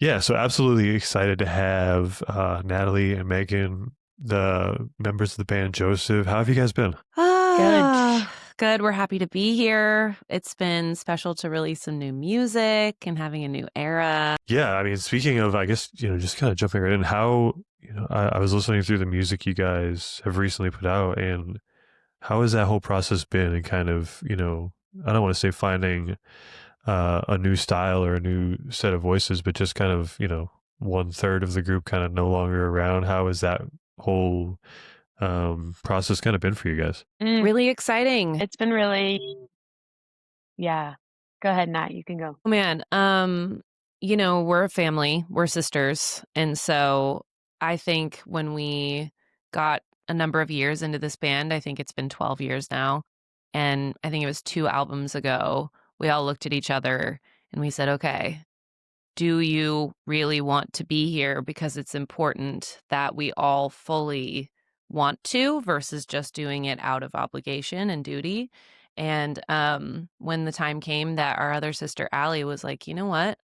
Yeah, so absolutely excited to have Natalie and Megan, the members of the band Joseph. How have you guys been? Good. Good. We're happy to be here. It's been special to release some new music and having a new era. Yeah, I mean, speaking of, I guess, just kind of jumping right in, how, I was listening through the music you guys have recently put out, and how has that whole process been? And kind of, I don't want to say finding a new style or a new set of voices, but just kind of, one third of the group kind of no longer around. How has that whole process kind of been for you guys? Really exciting. It's been really, yeah. Go ahead, Nat. You can go. Oh man, we're a family, we're sisters. And so I think when we got a number of years into this band, I think it's been 12 years now. And I think it was 2 albums ago, we all looked at each other and we said, okay, do you really want to be here? Because it's important that we all fully want to versus just doing it out of obligation and duty. And when the time came that our other sister, Allie, was like, you know what?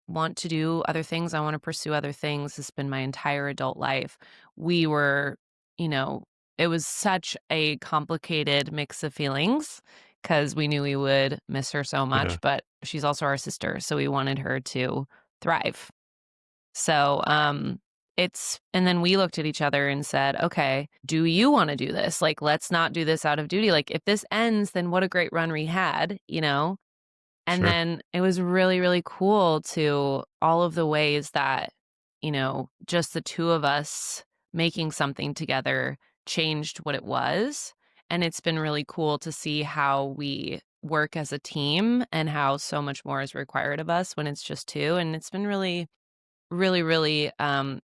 Want to do other things. I want to pursue other things. It's been my entire adult life. We were, you know, it was such a complicated mix of feelings because we knew we would miss her so Yeah, much, but she's also our sister. So we wanted her to thrive. So, and then we looked at each other and said, okay, do you want to do this? Like, let's not do this out of duty. Like, if this ends, then what a great run we had, you know? And sure. then it was really, really cool to all of the ways that, just the two of us making something together changed what it was. And it's been really cool to see how we work as a team and how so much more is required of us when it's just two. And it's been really, really, really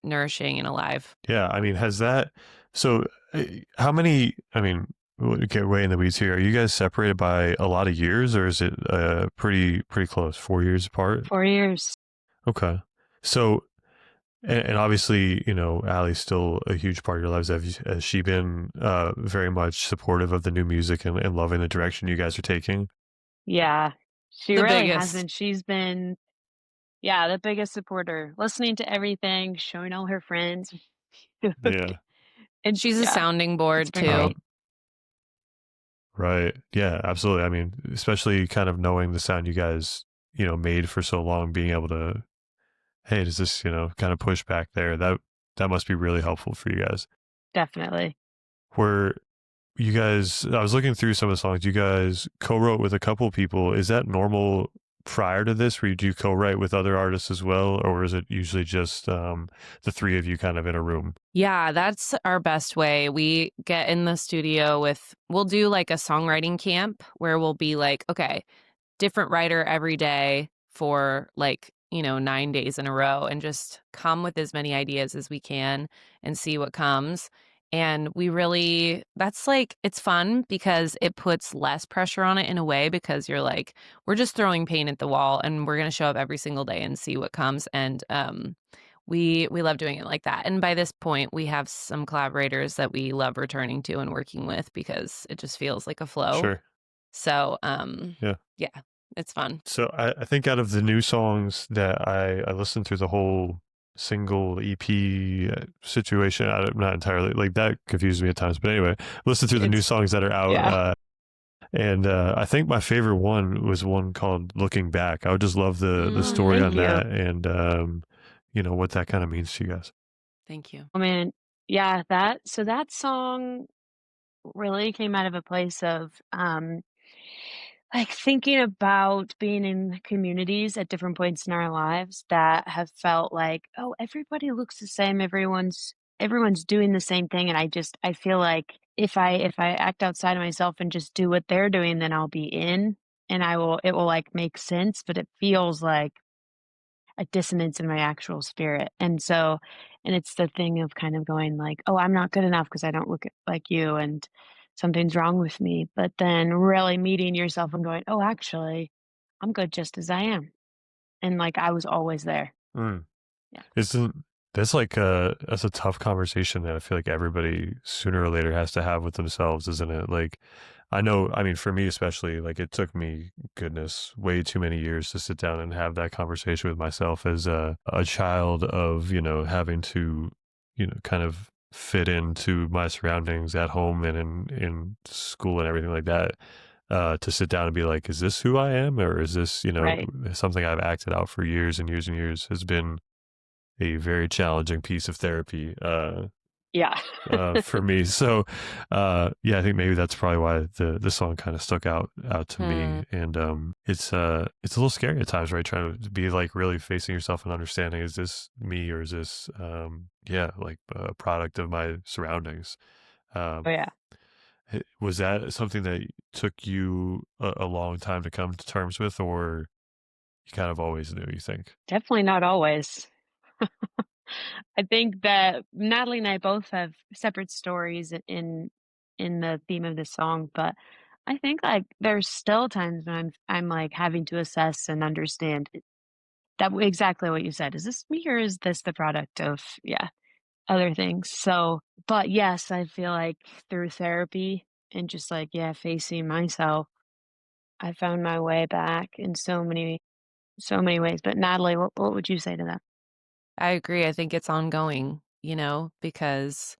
nourishing and alive. Yeah, I mean, has that, so how many, I mean, we'll get way in the weeds here. Are you guys separated by a lot of years, or is it pretty close, 4 years apart? 4 years. Okay. So, and obviously, Allie's still a huge part of your lives. Has she been very much supportive of the new music and loving the direction you guys are taking? Yeah. She The really biggest. hasn't. She's been, yeah, the biggest supporter, listening to everything, showing all her friends. Yeah. And She's a yeah, sounding it's board been too. great. Right. Yeah, absolutely. I mean, especially kind of knowing the sound you guys, made for so long, being able to, hey, does this, kind of push back there? That must be really helpful for you guys. Definitely. Where you guys, I was looking through some of the songs you guys co-wrote with a couple people. Is that normal prior to this, where you do co-write with other artists as well, or is it usually just the three of you kind of in a room? Yeah, that's our best way. We get in the studio we'll do like a songwriting camp where we'll be like, okay, different writer every day for like, 9 days in a row and just come with as many ideas as we can and see what comes. And that's like, it's fun because it puts less pressure on it in a way because you're like, we're just throwing paint at the wall and we're going to show up every single day and see what comes. And, we love doing it like that. And by this point, we have some collaborators that we love returning to and working with because it just feels like a flow. Sure. So, Yeah. yeah, it's fun. So I think out of the new songs that I listened through the whole single EP situation, I'm not entirely like that confused me at times, but anyway, listen through the new It's, songs that are out. yeah. And I think my favorite one was one called "Looking Back." I would just love the story Thank on you. that, and what that kind of means to you guys. Thank you. I mean, yeah, that song really came out of a place of, like, thinking about being in communities at different points in our lives that have felt like, "Oh, everybody looks the same, everyone's doing the same thing," and I feel like if I act outside of myself and just do what they're doing, then I'll be in, and it will, like, make sense, but it feels like a dissonance in my actual spirit. And it's the thing of kind of going like, "Oh, I'm not good enough because I don't look like you, and something's wrong with me." But then really meeting yourself and going, "Oh, actually, I'm good just as I am." And like I was always there. Mm. Yeah. Isn't that's a tough conversation that I feel like everybody sooner or later has to have with themselves, isn't it? Like, I know, I mean, for me especially, like it took me, goodness, way too many years to sit down and have that conversation with myself as a child of, having to, kind of fit into my surroundings at home and in school and everything like that. To sit down and be like, is this who I am? Or is this, Right. something I've acted out for years and years and years has been a very challenging piece of therapy. Yeah. For me. So, yeah, I think maybe that's probably why the song kind of stuck out to Hmm. me. And it's a little scary at times, right? Trying to be like really facing yourself and understanding, is this me or is this yeah, like a product of my surroundings? Oh Um, yeah. was that something that took you a long time to come to terms with, or you kind of always knew? You think? Definitely not always. I think that Natalie and I both have separate stories in the theme of this song, but I think like there's still times when I'm like having to assess and understand exactly what you said. Is this me or is this the product of other things? So, but yes, I feel like through therapy and just like facing myself, I found my way back in so many ways. But Natalie, what would you say to that? I agree. I think it's ongoing, because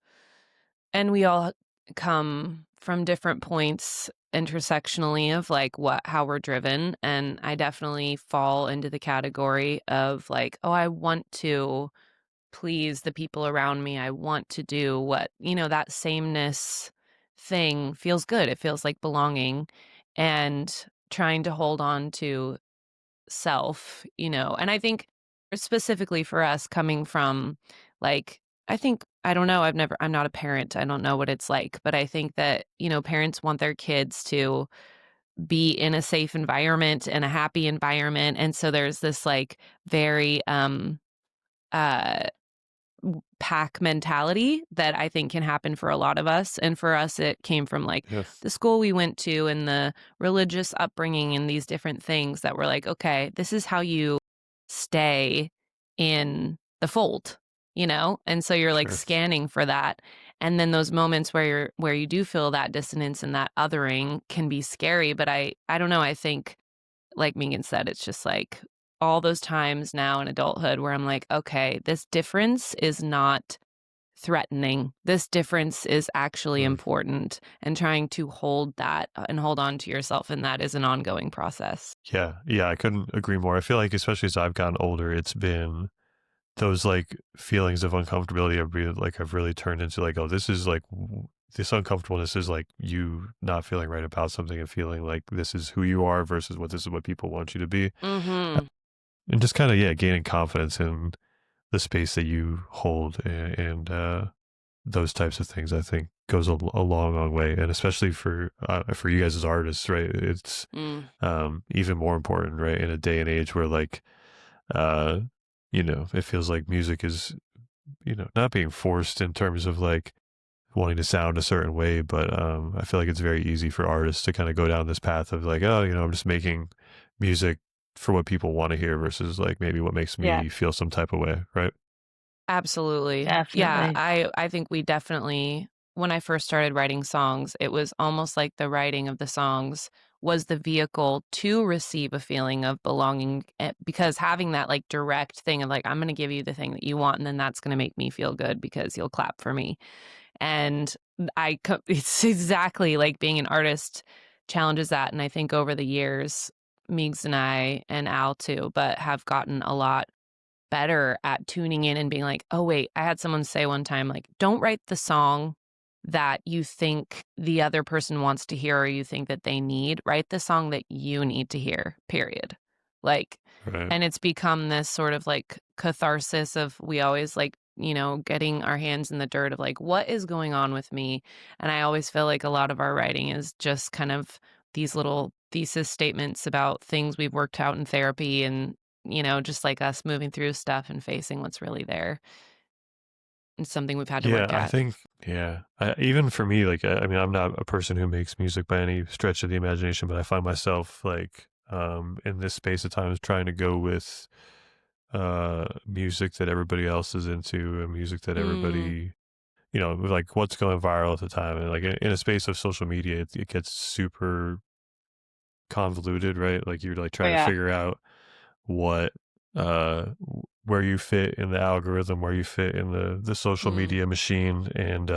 and we all come from different points intersectionally of like how we're driven. And I definitely fall into the category of like, oh, I want to please the people around me. I want to do what, that sameness thing feels good. It feels like belonging and trying to hold on to self, and I think specifically for us coming from like, I think, I don't know, I'm not a parent. I don't know what it's like, but I think that, parents want their kids to be in a safe environment and a happy environment. And so there's this like very uh pack mentality that I think can happen for a lot of us. And for us, it came from like Yeah, the school we went to and the religious upbringing and these different things that were like, okay, this is how you stay in the fold, And so you're like sure. scanning for that. And then those moments where you do feel that dissonance and that othering can be scary. But I don't know. I think like Megan said, it's just like all those times now in adulthood where I'm like, okay, this difference is not threatening. This difference is actually Mm. important, and trying to hold that and hold on to yourself. And that is an ongoing process. Yeah, yeah, I couldn't agree more. I feel like, especially as I've gotten older, it's been those like feelings of uncomfortability I've really turned into like, oh, this is like this uncomfortableness is like you not feeling right about something and feeling like this is who you are versus what this is what people want you to be. Mm-hmm. And just kind of, yeah, gaining confidence in the space that you hold, and those types of things, I think goes a long, long way. And especially for you guys as artists, right? It's Mm. even more important, right? In a day and age where like, uh, it feels like music is, not being forced in terms of like wanting to sound a certain way, but I feel like it's very easy for artists to kind of go down this path of like, oh, I'm just making music for what people want to hear versus like maybe what makes Yeah, me feel some type of way, right? Absolutely. Yeah, definitely. I think we definitely when I first started writing songs, it was almost like the writing of the songs was the vehicle to receive a feeling of belonging, because having that like direct thing of like I'm going to give you the thing that you want and then that's going to make me feel good because you'll clap for me. And it's exactly like being an artist challenges that, and I think over the years Meegs and I and Al too, but have gotten a lot better at tuning in and being like, "Oh, wait," I had someone say one time, like, "Don't write the song that you think the other person wants to hear or you think that they need. Write the song that you need to hear, period." Like, Right. and it's become this sort of like catharsis of we always like, getting our hands in the dirt of like, what is going on with me? And I always feel like a lot of our writing is just kind of these little thesis statements about things we've worked out in therapy and just like us moving through stuff and facing what's really there. It's something we've had to Yeah, work I at. think, yeah, even for me, like, I mean, I'm not a person who makes music by any stretch of the imagination, but I find myself like, in this space at times trying to go with, music that everybody else is into and music that Mm, everybody, like what's going viral at the time, and like in a space of social media, it gets super convoluted, right? Like you're like Oh trying to yeah. figure out what where you fit in the algorithm, where you fit in the social Mm. media machine, and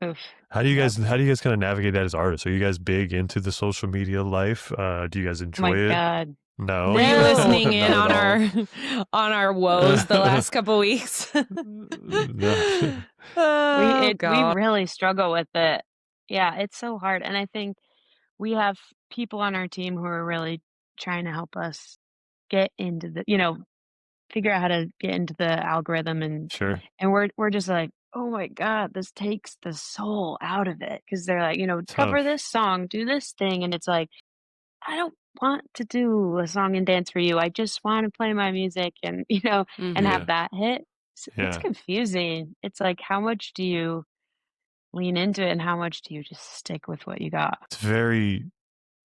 Oof. how do you Yep. guys kind of navigate that as artists? Are you guys big into the social media life? Do you guys Oh my enjoy it? God. No, Were you No. listening in not at on all. our on our woes the last couple weeks? No. Oh We God. really struggle with it. Yeah, it's so hard. And I think we have people on our team who are really trying to help us get into figure out how to get into the algorithm, Sure. and we're just like, "Oh my God, this takes the soul out of it." Because they're like, "Cover Tough. this song, do this thing," and it's like, I don't want to do a song and dance for you. I just want to play my music and, and Mm-hmm. have Yeah. that hit. It's Yeah. confusing. It's like, how much do you lean into it and how much do you just stick with what you got? It's very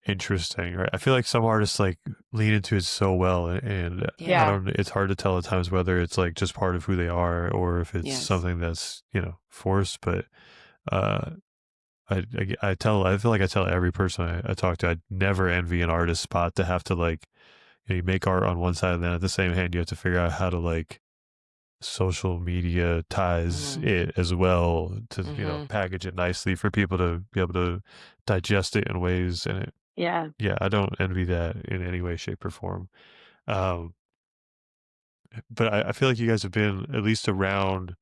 interesting, right? I feel like some artists like lean into it so well, and I Yeah. Yeah. don't. It's hard to tell at times whether it's like just part of who they are or if it's Yes. something that's forced. But uh, I feel like I tell every person I talk to, I never envy an artist spot to have to like you make art on one side and then at the same hand you have to figure out how to like social media ties Mm-hmm. it as well to Mm-hmm. package it nicely for people to be able to digest it in ways, and it Yeah. yeah, I don't envy that in any way, shape, or form. Um, but I feel like you guys have been at least around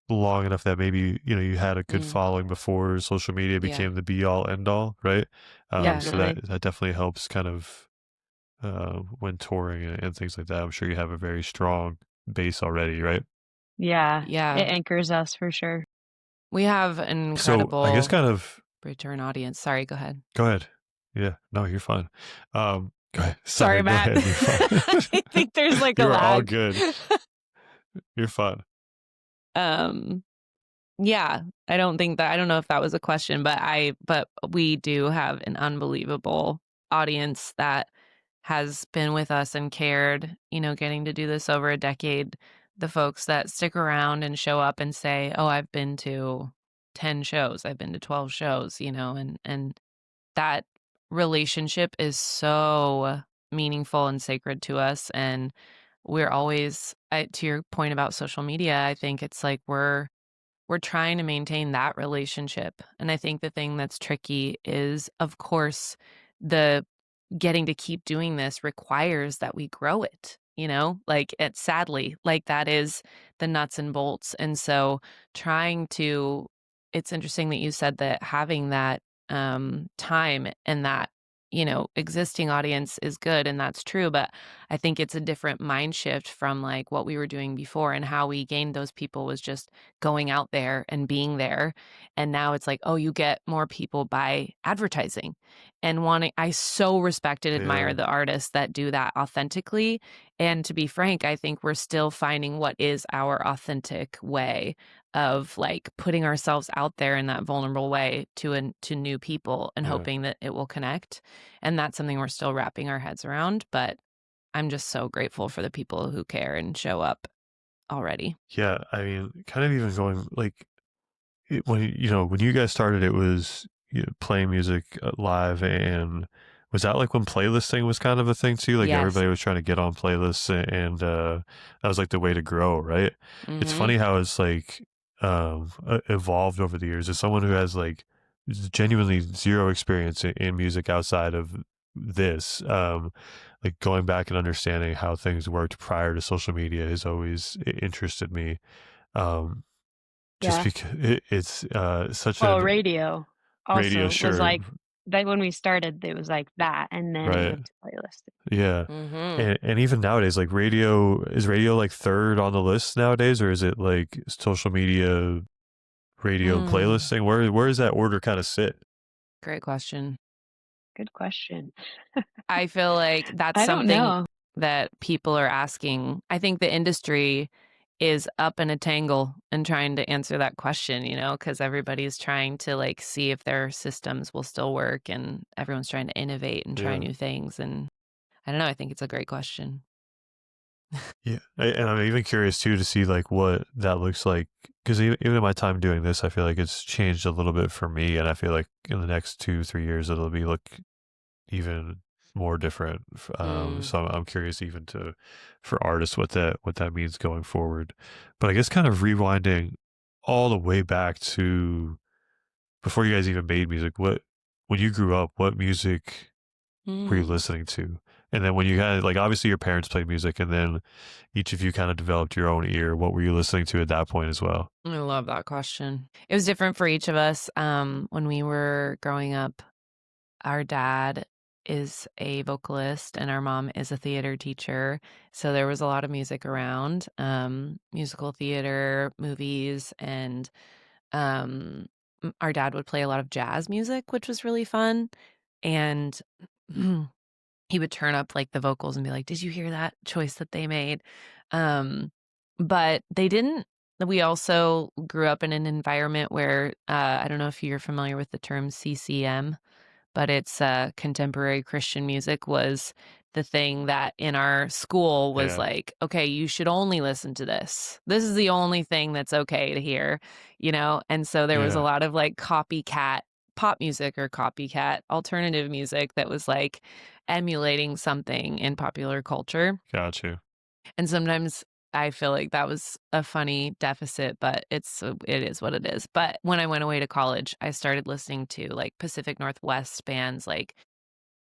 long enough that maybe you had a good Mm. following before social media Yeah. became the be all end all, right? Yeah. So Definitely. that definitely helps kind of when touring and things like that. I'm sure you have a very strong base already, right? Yeah. Yeah. It anchors us for sure. We have an So I guess incredible kind of return audience. Sorry, go ahead. go ahead. Yeah, no, you're fine. Go ahead. Sorry, Sorry, go Matt. ahead. You're I fine. think there's like a You are all lag. good. You're fine. um Yeah, I don't know if that was a question, but we do have an unbelievable audience that has been with us and cared, getting to do this over a decade. The folks that stick around and show up and say, "Oh, I've been to 10 shows. I've been to 12 shows," and that relationship is so meaningful and sacred to us, and we're always to your point about social media, I think it's like we're trying to maintain that relationship. And I think the thing that's tricky is, of course, the getting to keep doing this requires that we grow it, like it sadly, like that is the nuts and bolts. And so it's interesting that you said that having that time and that, existing audience is good, and that's true. But I think it's a different mind shift from like what we were doing before, and how we gained those people was just going out there and being there. And now it's like, oh, you get more people by advertising and wanting. I so respect and admire Yeah, the artists that do that authentically. And to be frank, I think we're still finding what is our authentic way of like putting ourselves out there in that vulnerable way to new people and yeah, hoping that it will connect. And that's something we're still wrapping our heads around. But I'm just so grateful for the people who care and show up already. yeah. I mean, kind of even going like when you guys started, it was playing music live, and was that like when playlisting was kind of a thing too? Like Yes. everybody was trying to get on playlists, and that was like the way to grow, right? It's Mm-hmm. funny how it's like evolved over the years. As someone who has like genuinely zero experience in music outside of this, like going back and understanding how things worked prior to social media has always interested me. Um, just Yeah. because it's such Well, a radio radio, also was sure, like that when we started, it was like that, and then it right? went to playlisting. Yeah, Mm-hmm. and even nowadays, like radio like third on the list nowadays, or is it like social media, radio, Mm. playlisting? Where does that order kind of sit? Great question. Good question. I feel like that's I don't something know. that people are asking. I think the industry is up in a tangle and trying to answer that question, because everybody's trying to like see if their systems will still work, and everyone's trying to innovate and try Yeah, new things. And I don't know, I think it's a great question. yeah, and I'm even curious too to see like what that looks like because even in my time doing this, I feel like it's changed a little bit for me, and I feel like in the next 2 3 years it'll be look even more different. Mm. So I'm curious even to for artists what that means going forward. But I guess kind of rewinding all the way back to before you guys even made music. What when you grew up, what music were you Mm. listening to? And then when you had like obviously your parents played music, and then each of you kind of developed your own ear. What were you listening to at that point as well? I love that question. It was different for each of us. When we were growing up, our dad is a vocalist and our mom is a theater teacher. So there was a lot of music around, musical theater, movies, and our dad would play a lot of jazz music, which was really fun. And he would turn up like the vocals and be like, "Did you hear that choice that they made?" Um, but they didn't. We also grew up in an environment where I don't know if you're familiar with the term CCM, but it's contemporary Christian music was the thing that in our school was Yeah, like, okay, you should only listen to this. This is the only thing that's okay to hear, you know? And so there was a yeah, lot of like copycat pop music or copycat alternative music that was like emulating something in popular culture. got you. And sometimes I feel like that was a funny deficit, but it is what it is. But when I went away to college, I started listening to like Pacific Northwest bands like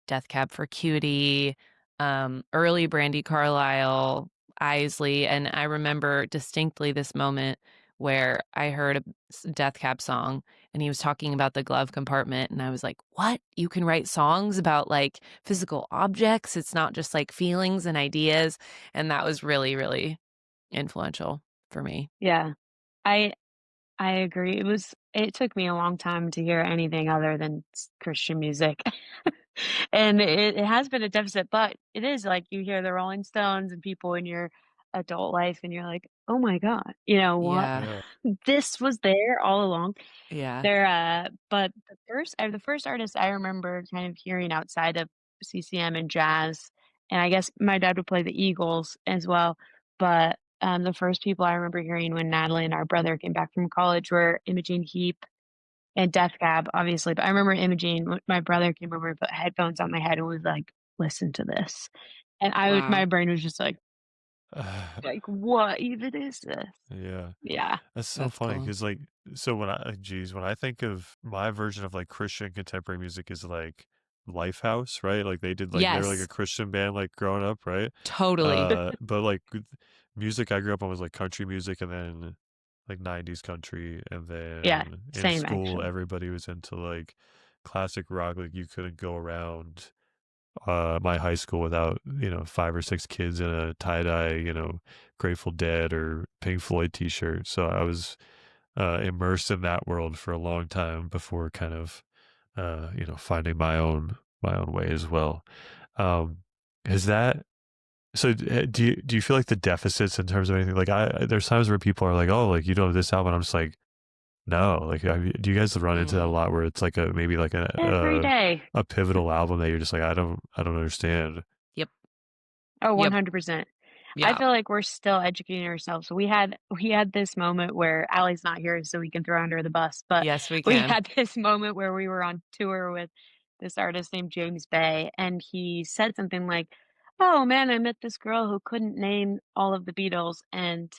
Death Cab for Cutie, early Brandy Carlisle, Isley, and I remember distinctly this moment where I heard a Death Cab song and he was talking about the glove compartment and I was like, "What? You can write songs about like physical objects? It's not just like feelings and ideas." And that was really, really influential for me. Yeah. I I agree. It took me a long time to hear anything other than Christian music. And it has been a deficit, but it is like you hear the Rolling Stones and people in your adult life and you're like, "Oh my god, you know what? Yeah. Yeah, This was there all along." Yeah. But the first artist I remember kind of hearing outside of CCM and jazz, and I guess my dad would play the Eagles as well, but, the first people I remember hearing when Natalie and our brother came back from college were Imogene Heap and Death Cab, obviously, but I remember Imogene, my brother came over and put headphones on my head and was like, "Listen to this." And my Wow. brain was just like, "What even is this?" yeah. Yeah. That's so That's funny cool. because, like, so geez, when I think of my version of like Christian contemporary music is like Lifehouse, right? Like they did, like they were like a Yes, Christian band, like growing up, right? totally. But like music I grew up on was like country music, and then like '90s country, and Yeah, then in same school actually. everybody was into like classic rock. Like you couldn't go around my high school without 5 or 6 kids in a tie-dye Grateful Dead or Pink Floyd t-shirt. So I was immersed in that world for a long time before kind of finding my own way as well. um is that so do you feel like the deficits in terms of anything, like I there's times where people are like, oh, like you know this album, I'm just like, no, like do you guys run into that a Mm. lot where it's like a maybe like Every day. a pivotal album that you're just like, I don't understand. Yep. Oh, Yep. 100%. I Yeah. feel like we're still educating ourselves. We had this moment where Allie's not here, so we can throw her under the bus, but Yes, we we can. had this moment where we were on tour with this artist named James Bay, and he said something like, "Oh, man, I met this girl who couldn't name all of the Beatles," and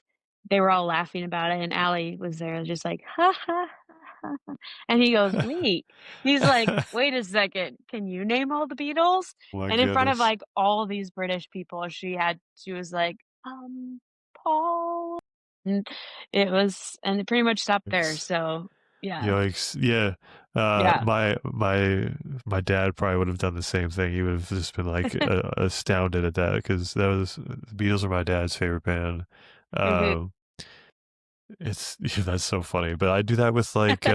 they were all laughing about it, and Allie was there just like, "Ha, ha, ha, ha, ha," and he goes, "Wait." He's like, "Wait a second, can you name all the Beatles?" My And in front of, goodness. like, all these British people, she was like, Paul," and it pretty much stopped there, Yikes. so, yeah. Yikes. Yeah. Yeah. My dad probably would have done the same thing. He would have just been like astounded at that, because that was the Beatles are my dad's favorite band. Mhm. Um, it's yeah, that's so funny. But I do that with like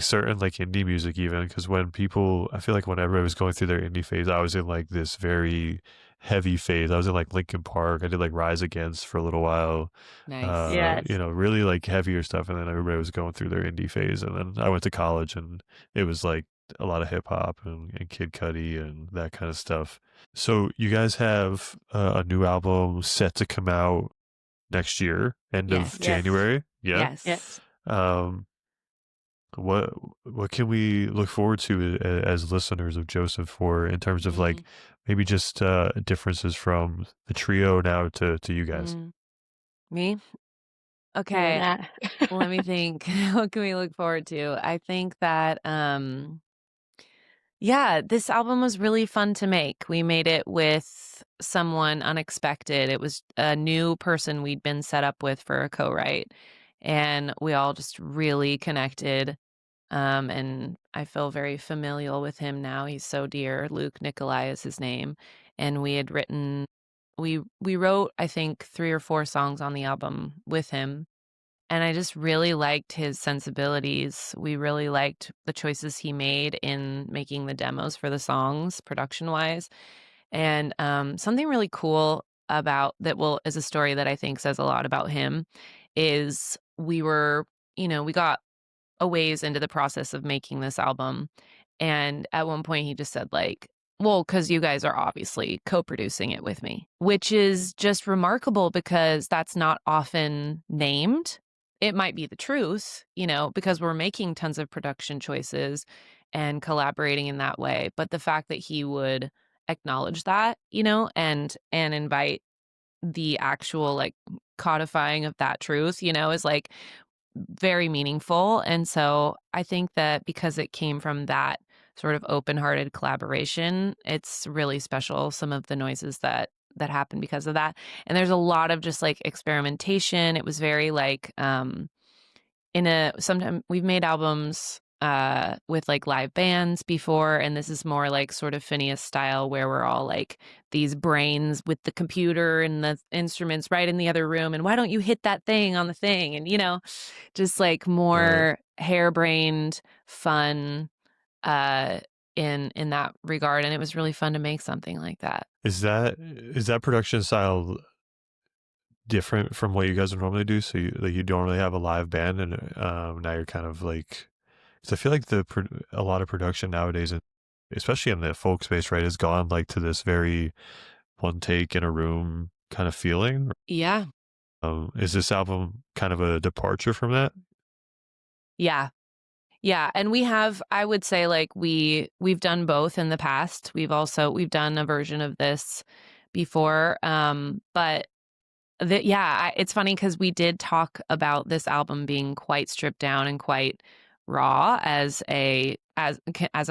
certain like indie music even, because when people I feel like whenever I was going through their indie phase, I was in like this very heavy phase. I was in like Linkin Park. I did like Rise Against for a little while. Nice. Yes. Really like heavier stuff, and then everybody was going through their indie phase, and then I went to college and it was like a lot of hip hop and Kid Cudi and that kind of stuff. So you guys have a new album set to come out next year, end of Yes. Yes. January. Yeah. Yes. Um, what what can we look forward to as listeners of Joseph for in terms of like Mm, maybe just differences from the trio now to you guys? mm. Me? Yeah, Okay, that. let me think. What can we look forward to? I think that yeah, this album was really fun to make. We made it with someone unexpected. It was a new person we'd been set up with for a co-write, and we all just really connected. And I feel very familial with him now. He's so dear. Luke Nikolai is his name, and we wrote I think 3 or 4 songs on the album with him, and I just really liked his sensibilities. We really liked the choices he made in making the demos for the songs, production-wise. And, something really cool about that is a story that I think says a lot about him is we were we got a ways into the process of making this album, and at one point he just said, like, "Well, because you guys are obviously co-producing it with me," which is just remarkable because that's not often named. It might be the truth, because we're making tons of production choices and collaborating in that way, but the fact that he would acknowledge that, and invite the actual, like, codifying of that truth, is, like, very meaningful. And so I think that because it came from that sort of open-hearted collaboration, it's really special, some of the noises that happen because of that. And there's a lot of just like experimentation. It was very like sometimes we've made albums with like live bands before, and this is more like sort of Phineas style where we're all like these brains with the computer and the instruments right in the other room, and why don't you hit that thing on the thing, and just like Right. more harebrained fun uh in that regard. And it was really fun to make something like that. Is that production style different from what you guys would normally do? So you don't really have a live band, and now you're kind of like, because I feel like a lot of production nowadays, especially in the folk space, right, has gone like to this very one take in a room kind of feeling. Yeah. Is this album kind of a departure from that? Yeah. Yeah, and I would say, like, we've done both in the past. We've done a version of this before, but it's funny because we did talk about this album being quite stripped down and quite raw as a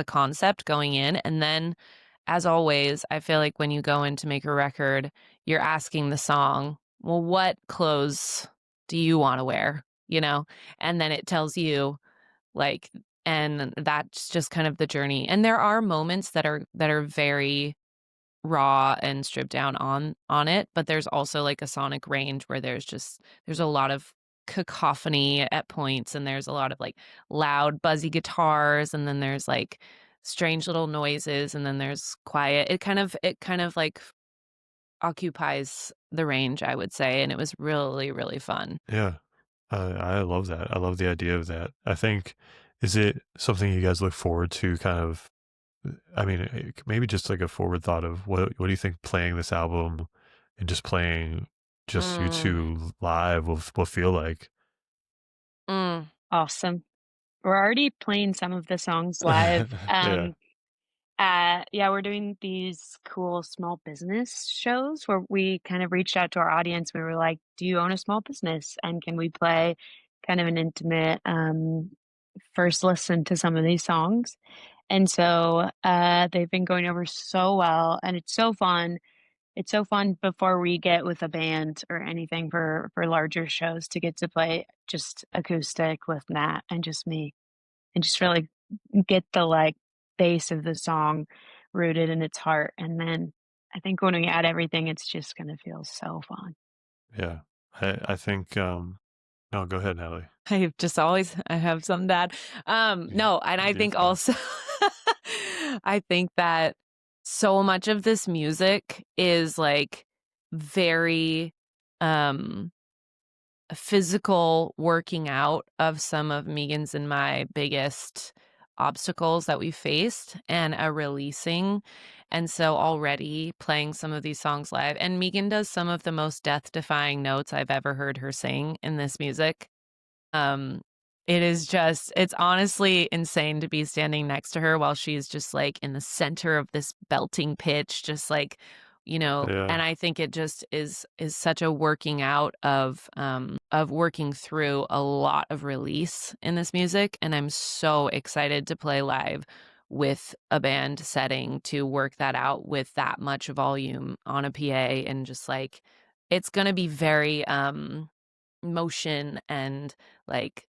concept going in, and then, as always, I feel like when you go in to make a record, you're asking the song, "Well, what clothes do you wanna wear?" And then it tells you like, and that's just kind of the journey. And there are moments that are very raw and stripped down on it, but there's also like a sonic range where there's a lot of cacophony at points, and there's a lot of like loud buzzy guitars, and then there's like strange little noises, and then there's quiet. It kind of like occupies the range, I would say, and it was really, really fun. Yeah, I love that. I love the idea of that. I think, is it something you guys look forward to? Kind of, I mean, maybe just like a forward thought of what do you think playing this album and just playing just you Mm, two live will feel like? mm. Awesome. We're already playing some of the songs live. Yeah. Yeah, we're doing these cool small business shows where we kind of reached out to our audience. We were like, "Do you own a small business? And can we play kind of an intimate first listen to some of these songs?" And so they've been going over so well, and it's so fun. It's so fun before we get with a band or anything for larger shows to get to play just acoustic with Nat and just me and just really get the, like, base of the song rooted in its heart, and then I think when we add everything, it's just gonna feel so fun. Yeah. I think, no, go ahead, Natalie. I have something to add. No, and I You're think fine. also I think that so much of this music is like very um physical working out of some of Megan's and my biggest obstacles that we faced, and a releasing. And so already playing some of these songs live, and Megan does some of the most death defying notes I've ever heard her sing in this music. It is just, it's honestly insane to be standing next to her while she's just like in the center of this belting pitch, just like, Yeah. and I think it just is such a working out of working through a lot of release in this music. And I'm so excited to play live with a band setting to work that out with that much volume on a PA, and just like, it's going to be very, motion and like,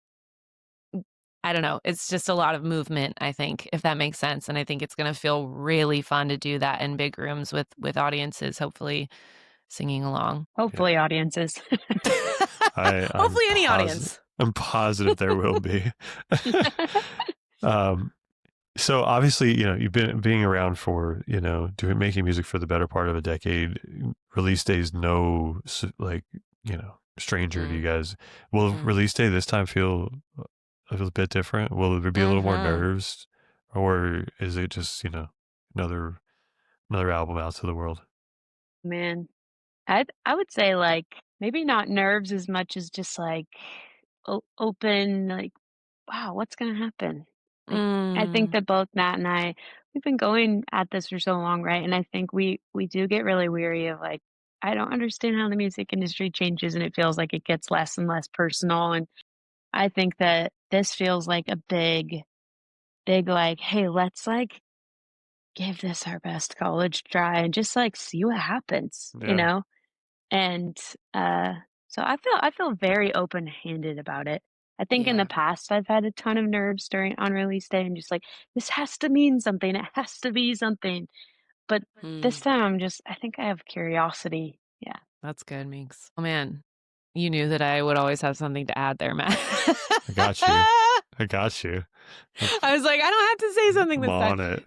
I don't know, it's just a lot of movement, I think, if that makes sense, and I think it's gonna feel really fun to do that in big rooms with audiences, hopefully singing along. Yeah. Hopefully audiences. Hopefully any audience. I'm positive there will be. um, so obviously, you've been being around for, making music for the better part of a decade. Release day is no, like, stranger to you guys. Will release day this time feel a bit different? Will there be a little more nerves, or is it just, another album out to the world? Man, I would say, like, maybe not nerves as much as just, like, open, like, "Wow, what's gonna happen?" Like, I think that both Matt and I, we've been going at this for so long, right? And I think we do get really weary of, like, I don't understand how the music industry changes, and it feels like it gets less and less personal, and I think that this feels like a big, like, "Hey, let's, like, give this our best college try and just, like, see what happens," you Yeah. know? And, uh, so I feel very open-handed about it. I think in the Yeah. past, I've had a ton of nerves on release day and just like, "This has to mean something, it has to be something." But this time, I think I have curiosity. Yeah. That's good, Meeks. Oh, man. You knew that I would always have something to add there, Matt. I got you. I got you. I was like, I don't have to say something I'm this on time.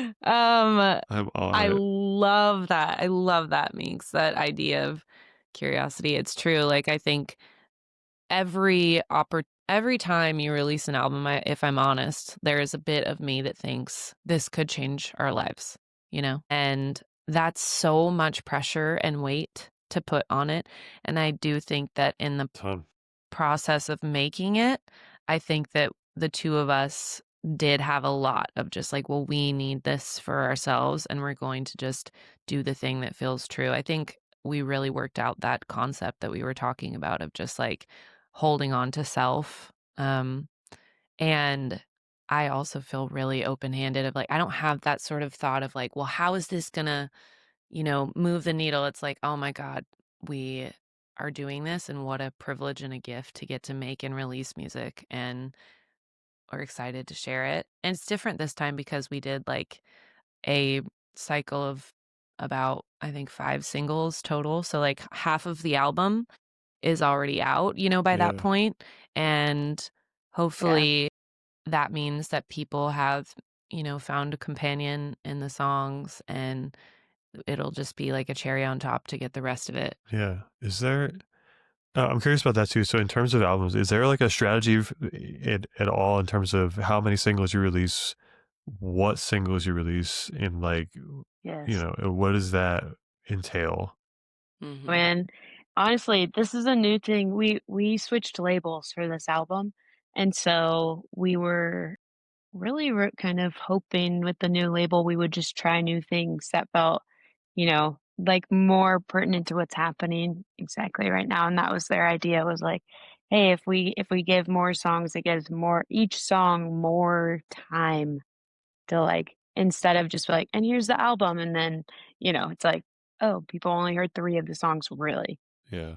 it. I'm on I it. love that. I love that, Meeks, that idea of curiosity. It's true. Like, I think every time you release an album, if I'm honest, there is a bit of me that thinks this could change our lives, and that's so much pressure and weight to put on it. And I do think that in the Ton. process of making it, I think that the two of us did have a lot of just like, well, we need this for ourselves, and we're going to just do the thing that feels true. I think we really worked out that concept that we were talking about of just like holding on to self. And I also feel really open-handed of like, I don't have that sort of thought of like, well, how is this gonna, move the needle? It's like, oh my God, we are doing this, and what a privilege and a gift to get to make and release music, and we're excited to share it. And it's different this time because we did like a cycle of about, I think, 5 singles total. So like half of the album is already out, by that Yeah. point. And Yeah. hopefully that means that people have, found a companion in the songs, and it'll just be like a cherry on top to get the rest of it. Yeah. Is there? I'm curious about that too. So, in terms of albums, is there like a strategy at all in terms of how many singles you release, what singles you release, and like, Yes. what does that entail? When honestly, this is a new thing. We switched labels for this album, and so we were really kind of hoping with the new label we would just try new things that felt, like more pertinent to what's happening exactly right now. And that was their idea was like, hey, if we give more songs, it gives more each song more time to like instead of just like, and here's the album, and then, it's like, oh, people only heard 3 of the songs really. Yeah.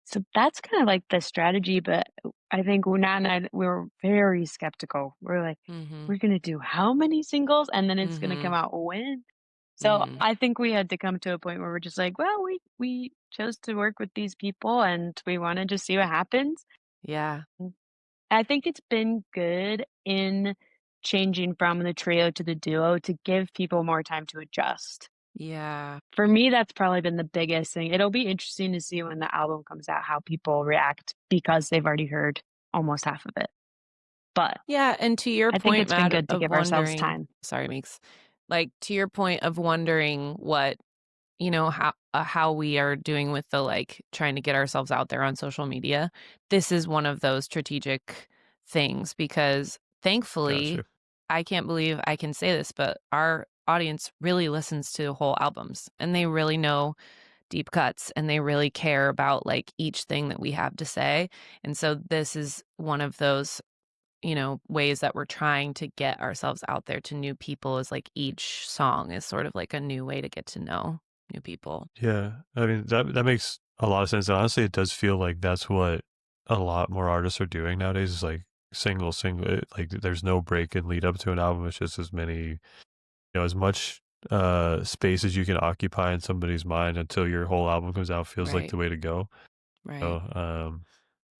So that's kind of like the strategy, but I think Nat and I, we were very skeptical. We're like, Mhm. we're gonna do how many singles, and then it's gonna come Mhm. out when? So Mhm. I think we had to come to a point where we're just like, well, we chose to work with these people, and we want to just see what happens. Yeah. I think it's been good in changing from the trio to the duo to give people more time to adjust. Yeah. For me, that's probably been the biggest thing. It'll be interesting to see when the album comes out how people react because they've already heard almost half of it. But Yeah, and to your I think point, it's been Matt, good to of give ourselves wondering, time. sorry, Meeks, like to your point of wondering what you know, how we are doing with the like trying to get ourselves out there on social media, this is one of those strategic things because thankfully, Gotcha. I can't believe I can say this, but our audience really listens to whole albums and they really know deep cuts and they really care about like each thing that we have to say. And so this is one of those, you know, ways that we're trying to get ourselves out there to new people is like each song is sort of like a new way to get to know new people. Yeah, I mean that makes a lot of sense. And honestly, it does feel like that's what a lot more artists are doing nowadays. Is like like there's no break and lead up to an album. It's just as many, as much space as you can occupy in somebody's mind until your whole album comes out feels like Right. the way to go. Right. So,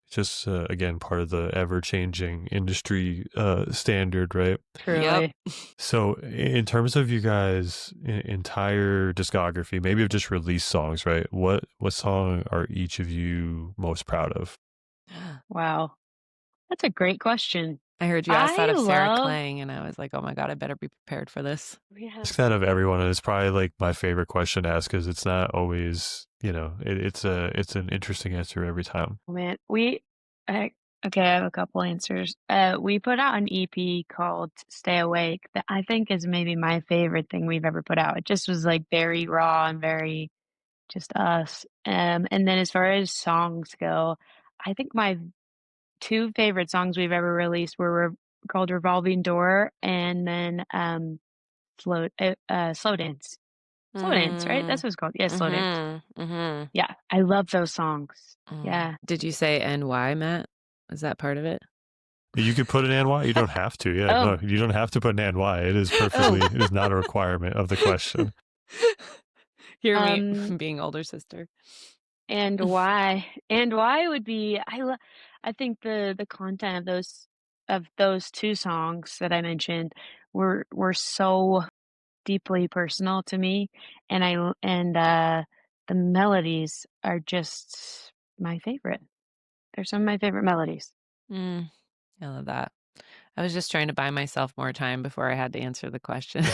it's just again part of the ever changing industry standard, right? Truly. So, in terms of you guys' entire discography, maybe you've just released songs, right? What song are each of you most proud of? Wow. That's a great question. I heard you ask that I of Sarah love Klang and I was like, oh my God, I better be prepared for this. yeah. Ask that of everyone, and it's probably like my favorite question to ask because it's not always, it's an interesting answer every time. Oh, man, I okay, I have a couple answers. We put out an EP called Stay Awake that I think is maybe my favorite thing we've ever put out. It just was like very raw and very just us. And then as far as songs go, I think my two favorite songs we've ever released were called Revolving Door and then Slow Dance. Slow Dance, right? That's what it's called. Yeah, Slow Dance. Mm-hmm. Yeah, I love those songs. Yeah. Did you say NY, Matt? Is that part of it? You could put an NY. You don't have to. Yeah, Oh, no, you don't have to put an NY. It is perfectly. It is not a requirement of the question. Hear me being older sister. and why? And why would be I think the content of those two songs that I mentioned were so deeply personal to me, and the melodies are just my favorite. They're some of my favorite melodies. I love that. I was just trying to buy myself more time before I had to answer the question.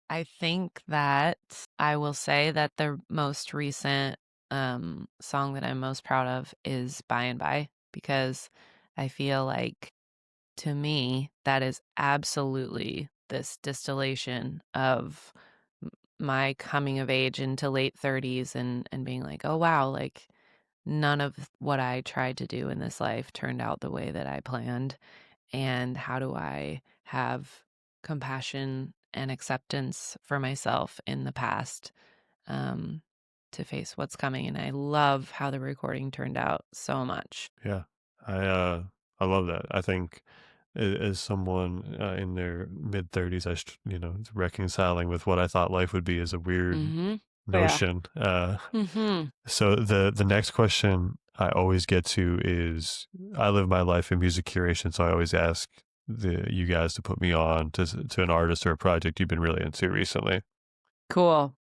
I think that I will say that the most recent song that I'm most proud of is By and By because I feel like to me that is absolutely this distillation of my coming of age into late 30s and being like, oh wow, like none of what I tried to do in this life turned out the way that I planned. And how do I have compassion and acceptance for myself in the past to face what's coming? And I love how the recording turned out so much. Yeah, I love that. I think as someone in their mid 30s, reconciling with what I thought life would be is a weird Mm-hmm. notion. So the next question I always get to is I live my life in music curation, so I always ask you guys to put me on to an artist or a project you've been really into recently. Cool.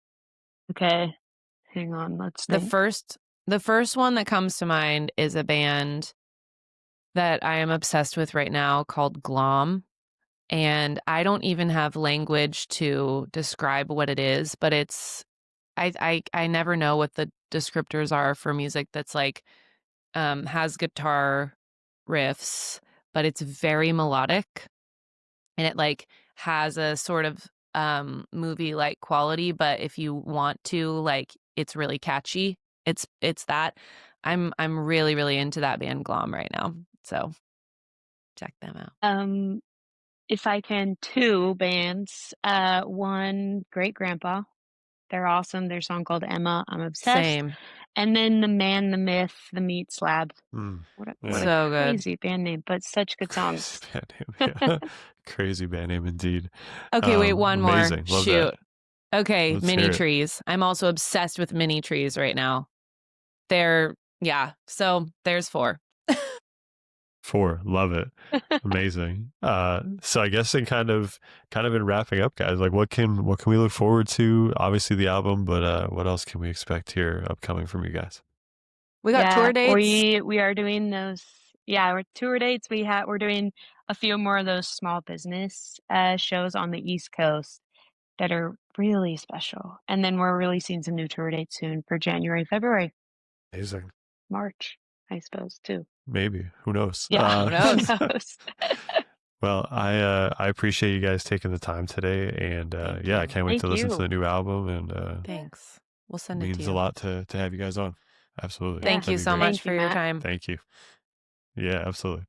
Okay, hang on, let's The think. first one that comes to mind is a band that I am obsessed with right now called Glom. And I don't even have language to describe what it is, but I never know what the descriptors are for music that's like has guitar riffs, but it's very melodic and it like has a sort of movie like quality, but if you want to like it's really catchy. It's that. I'm really, really into that band Glom right now. So check them out. If I can, two bands. One, Great Grandpa. They're awesome. Their song called Emma. I'm obsessed. Same. And then the Man, the Myth, the Meat Slab. What Yeah. a So good. crazy band name, but such good songs. Crazy band name, yeah. Crazy band name indeed. Okay, wait, one amazing. more. Love Shoot. that. Okay, Let's mini hear it. trees. I'm also obsessed with mini trees right now. So there's 4. 4, love it. Amazing. So I guess in kind of in wrapping up, guys, like what can we look forward to? Obviously the album, but what else can we expect here upcoming from you guys? We got tour dates. We are doing those. Yeah, we're tour dates. We're doing a few more of those small business shows on the East Coast that are really special. And then we're releasing some new tour dates soon for January, February, Amazing. March, I suppose, too. Maybe. Who knows? Yeah, Who knows? who knows? Well, I appreciate you guys taking the time today, and Thank yeah, I you. can't wait to Thank listen to you. the new album, and Thanks. We'll it send it to means a you. lot to have you guys on. Absolutely. Thank That'd you be so great. much Thank for you, your Matt. time. Thank you. Yeah, absolutely.